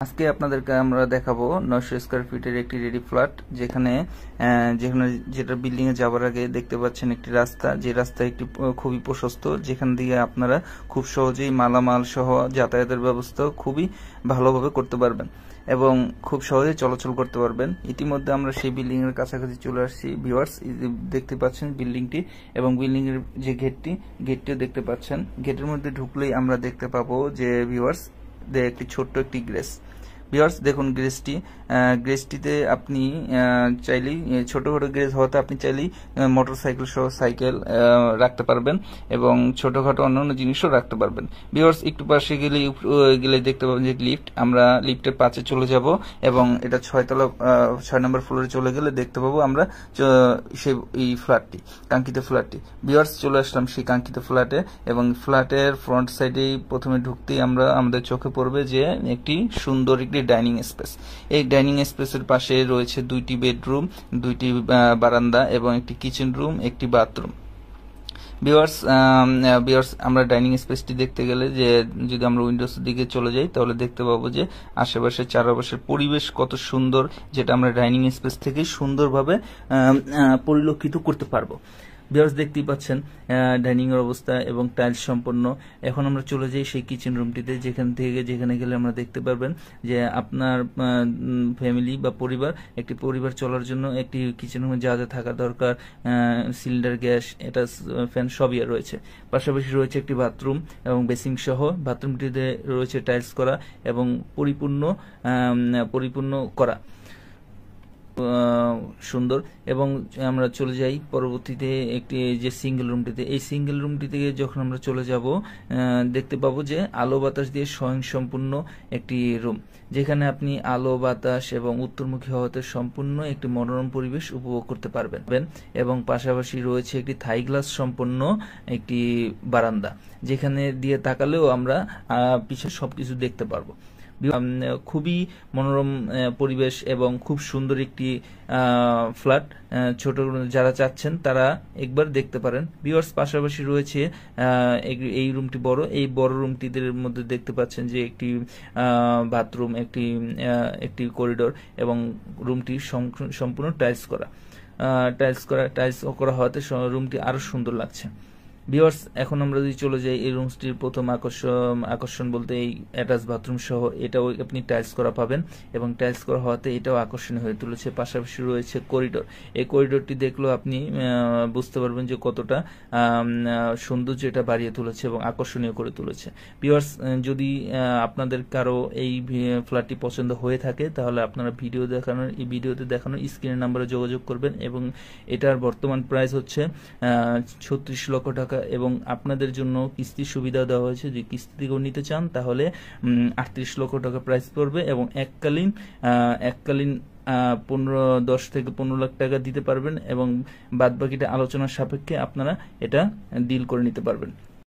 আজকে আপনাদেরকে আমরা দেখাবো 900 স্কয়ার ফিটের একটি রেডি ফ্ল্যাট যেখানে যেটা বিল্ডিং এ যাওয়ার আগে দেখতে পাচ্ছেন একটি রাস্তা, যে রাস্তা একটি খুবই প্রশস্ত, যেখান দিয়ে আপনারা খুব সহজেই মালামাল সহ যাতায়াতের ব্যবস্থা খুবই ভালোভাবে করতে পারবেন এবং খুব সহজে চলাচল করতে পারবেন। ইতিমধ্যে আমরা সেই বিল্ডিং এর কাছাকাছি চলে আসছি ভিউয়ার্স। দেখতে পাচ্ছেন বিল্ডিংটি এবং বিল্ডিং এর যে গেটটিও দেখতে পাচ্ছেন। গেটের মধ্যে ঢুকলেই আমরা দেখতে পাবো যে ভিউয়ার্স একটি ছোট্ট একটি গ্রেস। ভিউয়ার্স দেখুন গ্রেসটিতে আপনি চাইলেই ছোটখাটো গ্রেস হওয়াতে আপনি চাইলেই মোটরসাইকেল সহ সাইকেল রাখতে পারবেন এবং ছোটখাটো অন্যান্য জিনিসও রাখতে পারবেন। ভিউয়ার্স একটু পাশে গেলে দেখতে পাবেন যে লিফট, আমরা লিফটের পাশে চলে যাব এবং এটা 6 নম্বর ফ্লোরে চলে গেলে দেখতে পাবো আমরা এই ফ্ল্যাটটি, কাঙ্ক্ষিত ফ্ল্যাটটি। ভিউয়ার্স চলে আসলাম সেই কাঙ্ক্ষিত ফ্ল্যাটে এবং ফ্ল্যাটের ফ্রন্ট সাইডেই প্রথমে ঢুকতেই আমাদের চোখে পড়বে যে একটি সুন্দর একটি ডাইনিং স্পেস। এই ডাইনিং স্পেসের পাশে রয়েছে 2টি বেডরুম, 2টি বারান্দা এবং একটি কিচেন রুম, একটি বাথরুম। ভিউয়ার্স আমরা ডাইনিং স্পেসটি দেখতে গেলে যে যদি আমরা উইন্ডোজ দিকে চলে যাই তাহলে দেখতে পাবো যে আশেপাশে চারপাশের পরিবেশ কত সুন্দর, যেটা আমরা ডাইনিং স্পেস থেকে সুন্দরভাবে পরিলক্ষিত করতে পারবো। ভিউয়ার্স দেখতেই পাচ্ছেন ডাইনিং এর অবস্থা এবং টাইলস সম্পন্ন। এখন আমরা চলে যাই সেই কিচেন রুমটিতে, যেখানে গেলে আমরা দেখতে পারবেন যে আপনার ফ্যামিলি বা পরিবার চলার জন্য একটি কিচেন রুমে যা যা থাকা দরকার, সিলিন্ডার, গ্যাস, এটা ফ্যান সবই রয়েছে। পাশাপাশি রয়েছে একটি বাথরুম এবং বেসিং সহ। বাথরুমটিতে রয়েছে টাইলস করা এবং পরিপূর্ণ করা, সুন্দর। এবং আমরা চলে যাই পরবর্তীতে একটি যে সিঙ্গেল রুমটিতে। এই সিঙ্গেল রুমটিতে যখন আমরা চলে যাব দেখতে পাবো যে আলো বাতাস দিয়ে স্বয়ংসম্পূর্ণ একটি রুম, যেখানে আপনি আলো বাতাস এবং উত্তরমুখী হওয়াতে সম্পূর্ণ একটি মনোরম পরিবেশ উপভোগ করতে পারবেন। এবং পাশাপাশি রয়েছে একটি থাই গ্লাস সম্পন্ন একটি বারান্দা, যেখানে দিয়ে তাকালেও আমরা পিছনে সবকিছু দেখতে পারবো। খুবই মনোরম পরিবেশ এবং খুব সুন্দর একটি ফ্ল্যাট। ছোট যারা চাচ্ছেন তারা একবার দেখতে পারেন। ভিউয়ার্স পাশাপাশি রয়েছে এই রুমটি বড়, এই বড় রুমটিদের মধ্যে দেখতে পাচ্ছেন যে একটি বাথরুম, একটি করিডোর এবং রুমটি সম্পূর্ণ টাইলস করা হওয়াতে রুমটি আরো সুন্দর লাগছে। ভিউয়ার্স এখন আমরা যদি চলে যাই এই রুমটির প্রথম আকর্ষণ বলতে এই অ্যাটাচ বাথরুম সহ, এটাও আপনি টাইলস করা পাবেন এবং টাইলস করা হওয়াতে এটাও আকর্ষণীয় হয়ে তুলেছে। পাশাপাশি রয়েছে করিডোর। এই করিডোরটি দেখলেও আপনি বুঝতে পারবেন যে কতটা সৌন্দর্য এটা বাড়িয়ে তুলেছে এবং আকর্ষণীয় করে তুলেছে। ভিউয়ার্স যদি আপনাদের কারো এই ফ্ল্যাটটি পছন্দ হয়ে থাকে তাহলে আপনারা ভিডিওতে দেখানো স্ক্রিনের নাম্বারে যোগাযোগ করবেন এবং এটার বর্তমান প্রাইস হচ্ছে 36 লক্ষ টাকা এবং আপনাদের জন্য কিস্তির সুবিধা দেওয়া হয়েছে। যদি কিস্তি থেকেও নিতে চান তাহলে 38 লক্ষ টাকা প্রাইস পড়বে এবং এককালীন 10 থেকে 15 লাখ টাকা দিতে পারবেন এবং বাদবাকিটা আলোচনার সাপেক্ষে আপনারা এটা ডিল করে নিতে পারবেন।